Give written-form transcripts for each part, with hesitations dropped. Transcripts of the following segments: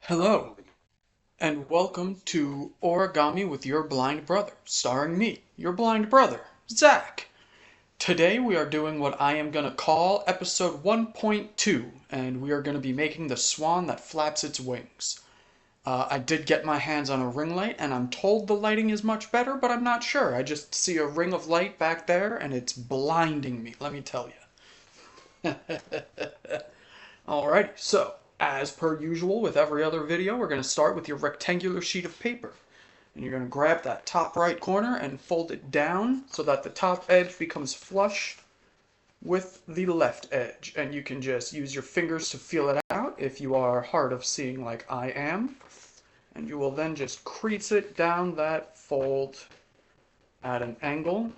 Hello, and welcome to Origami with Your Blind Brother, starring me, your blind brother, Zach. Today we are doing what I am going to call episode 1.2, and we are going to be making the swan that flaps its wings. I did get my hands on a ring light, and I'm told the lighting is much better, but I'm not sure. I just see a ring of light back there, and it's blinding me, let me tell you. Alrighty, so as per usual with every other video, we're going to start with your rectangular sheet of paper. And you're going to grab that top right corner and fold it down so that the top edge becomes flush with the left edge. And you can just use your fingers to feel it out if you are hard of seeing like I am. And you will then just crease it down that fold at an angle.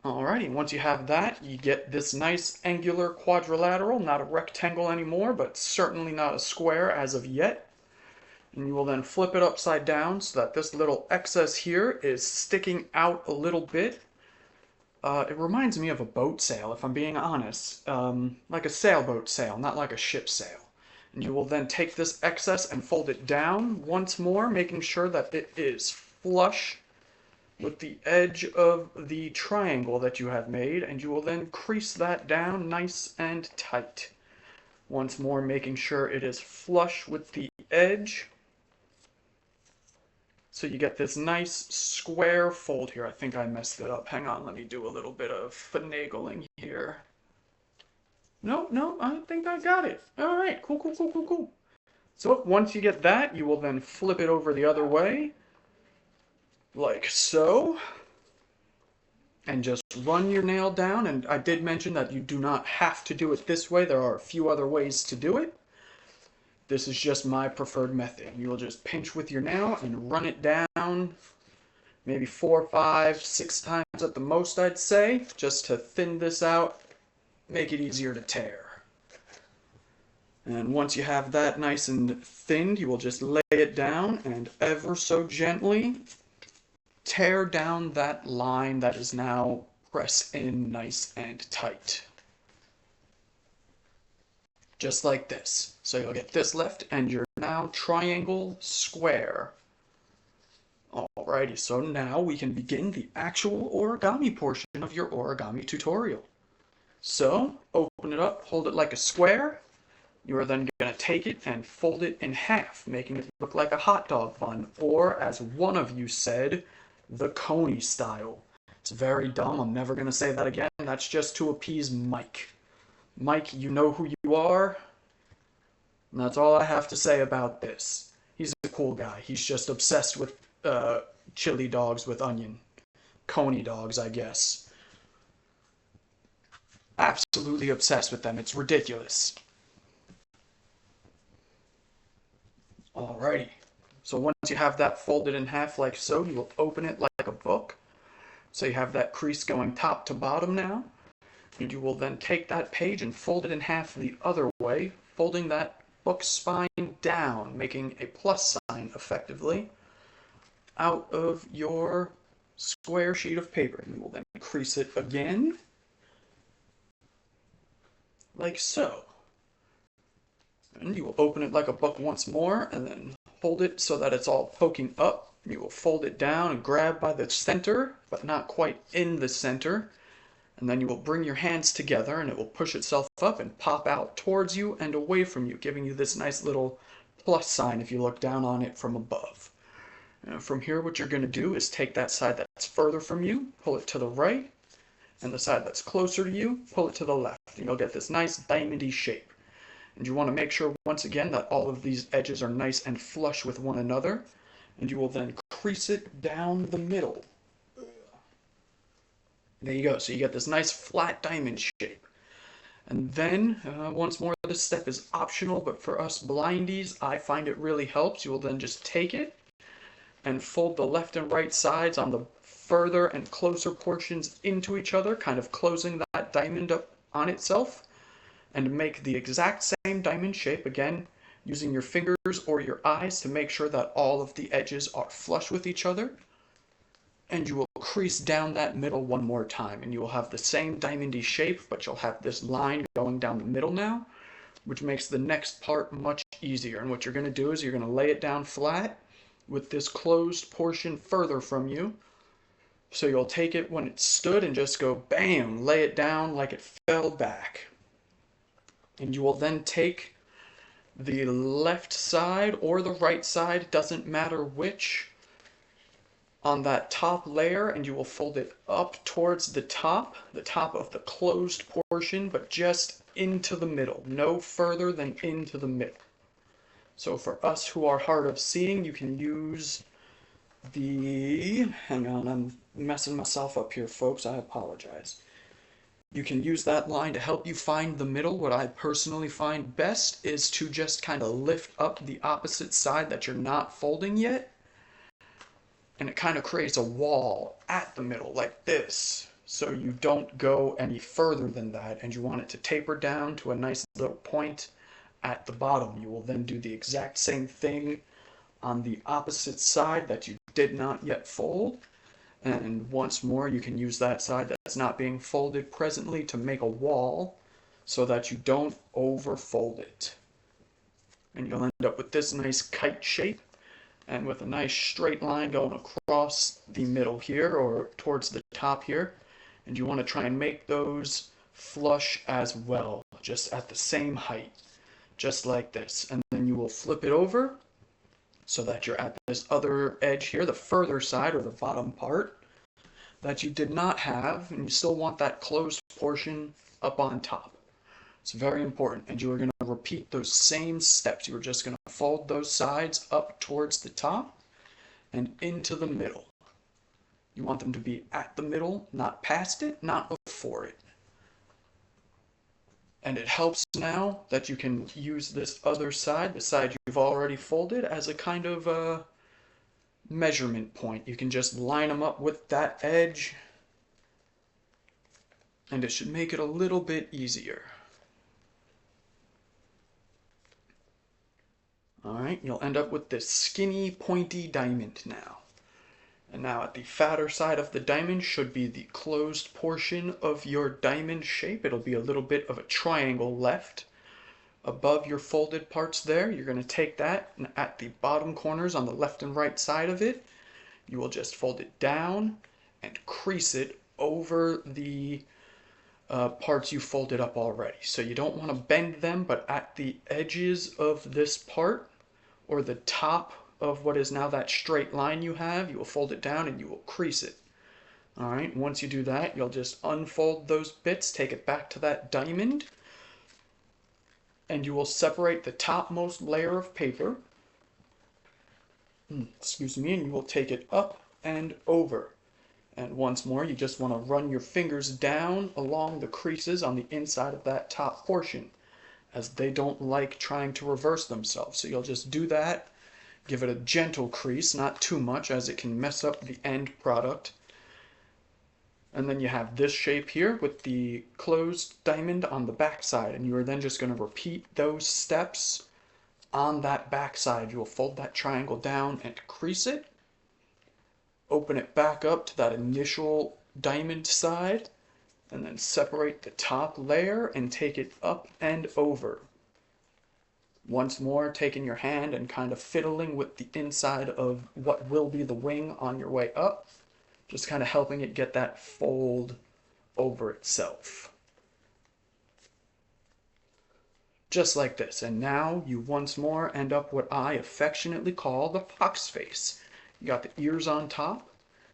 Alrighty, once you have that, you get this nice angular quadrilateral, not a rectangle anymore, but certainly not a square as of yet. And you will then flip it upside down so that this little excess here is sticking out a little bit. It reminds me of a boat sail, if I'm being honest. Like a sailboat sail, not like a ship sail. And you will then take this excess and fold it down once more, making sure that it is flush with the edge of the triangle that you have made, and you will then crease that down nice and tight. Once more, making sure it is flush with the edge. So you get this nice square fold here. I think I messed it up. Hang on, let me do a little bit of finagling here. No, I think I got it. All right, cool. So once you get that, you will then flip it over the other way, like so, and just run your nail down. And I did mention that you do not have to do it this way. There are a few other ways to do it. This is just my preferred method. You will just pinch with your nail and run it down maybe 4, 5, 6 times at the most, I'd say, just to thin this out, make it easier to tear. And once you have that nice and thinned, you will just lay it down and ever so gently tear down that line that is now pressed in nice and tight. Just like this. So you'll get this left and your now triangle square. Alrighty, so now we can begin the actual origami portion of your origami tutorial. So open it up, hold it like a square. You are then going to take it and fold it in half, making it look like a hot dog bun, or as one of you said, the Coney style. It's very dumb. I'm never going to say that again. That's just to appease Mike. Mike, you know who you are. And that's all I have to say about this. He's a cool guy. He's just obsessed with chili dogs with onion. Coney dogs, I guess. Absolutely obsessed with them. It's ridiculous. Alrighty. So once you have that folded in half like so, you will open it like a book. So you have that crease going top to bottom now. And you will then take that page and fold it in half the other way, folding that book spine down, making a plus sign effectively out of your square sheet of paper. And you will then crease it again, like so. And you will open it like a book once more, and then hold it so that it's all poking up. You will fold it down and grab by the center, but not quite in the center. And then you will bring your hands together, and it will push itself up and pop out towards you and away from you, giving you this nice little plus sign if you look down on it from above. From here, what you're going to do is take that side that's further from you, pull it to the right, and the side that's closer to you, pull it to the left. And you'll get this nice diamondy shape. And you want to make sure, once again, that all of these edges are nice and flush with one another. And you will then crease it down the middle. There you go. So you get this nice flat diamond shape. And then, once more, this step is optional, but for us blindies, I find it really helps. You will then just take it and fold the left and right sides on the further and closer portions into each other, kind of closing that diamond up on itself, and make the exact same diamond shape, again, using your fingers or your eyes to make sure that all of the edges are flush with each other. And you will crease down that middle one more time, and you will have the same diamondy shape, but you'll have this line going down the middle now, which makes the next part much easier. And what you're going to do is you're going to lay it down flat with this closed portion further from you. So you'll take it when it stood and just go bam, lay it down like it fell back. And you will then take the left side or the right side, doesn't matter which, on that top layer, and you will fold it up towards the top of the closed portion, but just into the middle, no further than into the middle. So for us who are hard of seeing, you can use hang on, I'm messing myself up here, folks, I apologize. You can use that line to help you find the middle. What I personally find best is to just kind of lift up the opposite side that you're not folding yet, and it kind of creates a wall at the middle like this. So you don't go any further than that, and you want it to taper down to a nice little point at the bottom. You will then do the exact same thing on the opposite side that you did not yet fold. And once more, you can use that side that's not being folded presently to make a wall so that you don't overfold it. And you'll end up with this nice kite shape and with a nice straight line going across the middle here or towards the top here. And you want to try and make those flush as well, just at the same height, just like this. And then you will flip it over so that you're at this other edge here, the further side or the bottom part that you did not have, and you still want that closed portion up on top. It's very important, and you are going to repeat those same steps. You are just going to fold those sides up towards the top and into the middle. You want them to be at the middle, not past it, not before it. And it helps now that you can use this other side, the side you've already folded, as a kind of a measurement point. You can just line them up with that edge, and it should make it a little bit easier. Alright, you'll end up with this skinny, pointy diamond now. And now at the fatter side of the diamond should be the closed portion of your diamond shape. It'll be a little bit of a triangle left above your folded parts there. You're going to take that, and at the bottom corners on the left and right side of it, you will just fold it down and crease it over the parts you folded up already. So you don't want to bend them, but at the edges of this part, or the top of what is now that straight line you have, you will fold it down and you will crease it. Alright, once you do that, you'll just unfold those bits, take it back to that diamond, and you will separate the topmost layer of paper, excuse me, and you will take it up and over. And once more, you just want to run your fingers down along the creases on the inside of that top portion, as they don't like trying to reverse themselves. So you'll just do that. Give it a gentle crease, not too much, as it can mess up the end product. And then you have this shape here with the closed diamond on the back side, and you are then just going to repeat those steps on that back side. You will fold that triangle down and crease it, open it back up to that initial diamond side, and then separate the top layer and take it up and over. Once more, taking your hand and kind of fiddling with the inside of what will be the wing on your way up, just kind of helping it get that fold over itself. Just like this. And now you once more end up what I affectionately call the fox face. You got the ears on top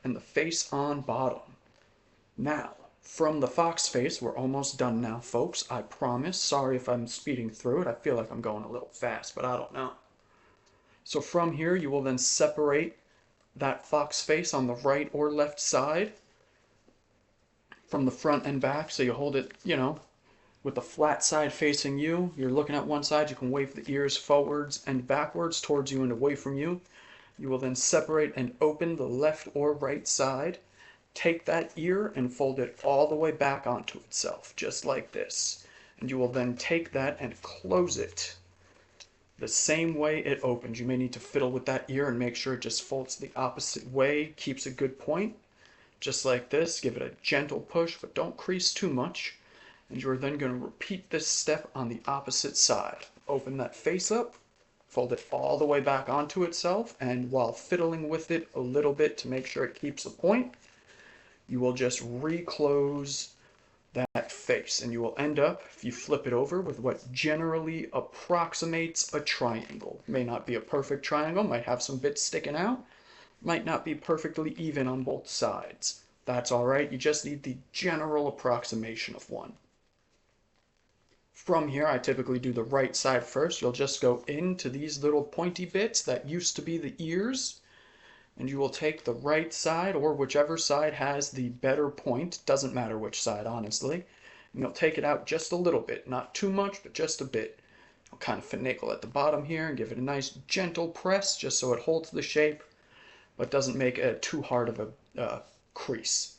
and the face on bottom. Now, from the fox face, we're almost done now, folks, I promise. Sorry if I'm speeding through it. I feel like I'm going a little fast, but I don't know. So from here, you will then separate that fox face on the right or left side from the front and back. So you hold it, with the flat side facing you. You're looking at one side. You can wave the ears forwards and backwards towards you and away from you. You will then separate and open the left or right side. Take that ear and fold it all the way back onto itself, just like this. And you will then take that and close it the same way it opens. You may need to fiddle with that ear and make sure it just folds the opposite way, keeps a good point, just like this. Give it a gentle push, but don't crease too much. And you're then going to repeat this step on the opposite side. Open that face up, fold it all the way back onto itself, and while fiddling with it a little bit to make sure it keeps a point, you will just reclose that face, and you will end up, if you flip it over, with what generally approximates a triangle. May not be a perfect triangle, might have some bits sticking out, might not be perfectly even on both sides. That's all right, you just need the general approximation of one. From here, I typically do the right side first. You'll just go into these little pointy bits that used to be the ears, and you will take the right side, or whichever side has the better point, doesn't matter which side, honestly, and you'll take it out just a little bit, not too much, but just a bit. I'll kind of finagle at the bottom here and give it a nice gentle press, just so it holds the shape, but doesn't make it too hard of a crease.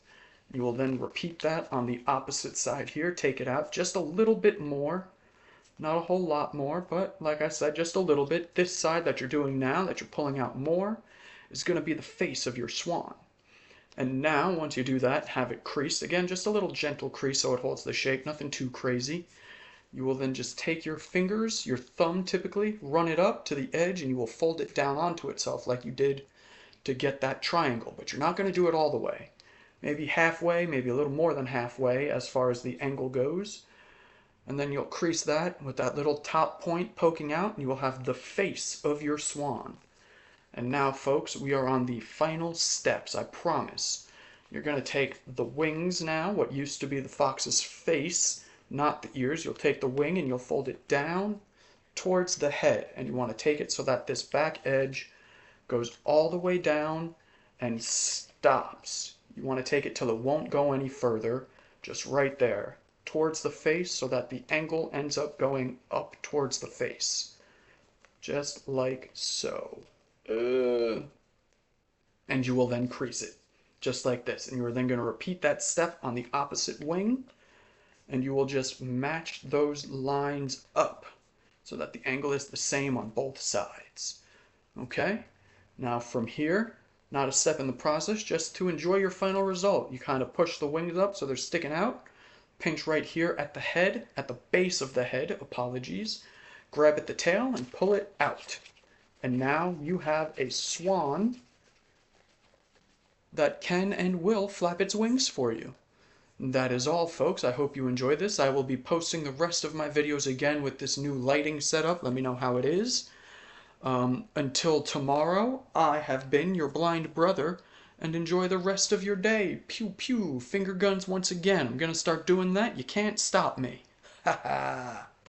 You will then repeat that on the opposite side here. Take it out just a little bit more. Not a whole lot more, but like I said, just a little bit. This side that you're doing now, that you're pulling out more, is going to be the face of your swan. And now, once you do that, have it creased. Again, just a little gentle crease so it holds the shape, nothing too crazy. You will then just take your fingers, your thumb typically, run it up to the edge, and you will fold it down onto itself like you did to get that triangle. But you're not going to do it all the way. Maybe halfway, maybe a little more than halfway as far as the angle goes. And then you'll crease that with that little top point poking out, and you will have the face of your swan. And now, folks, we are on the final steps, I promise. You're going to take the wings now, what used to be the fox's face, not the ears. You'll take the wing and you'll fold it down towards the head. And you want to take it so that this back edge goes all the way down and stops. You want to take it till it won't go any further, just right there, towards the face, so that the angle ends up going up towards the face. Just like so. And you will then crease it, just like this. And you're then going to repeat that step on the opposite wing, and you will just match those lines up, so that the angle is the same on both sides. Okay? Now from here, not a step in the process, just to enjoy your final result. You kind of push the wings up so they're sticking out. Pinch right here at the head, at the base of the head, apologies. Grab at the tail and pull it out. And now you have a swan that can and will flap its wings for you. That is all, folks. I hope you enjoy this. I will be posting the rest of my videos again with this new lighting setup. Let me know how it is. Until tomorrow, I have been your blind brother, and enjoy the rest of your day. Pew pew, finger guns once again. I'm gonna start doing that. You can't stop me. Ha ha.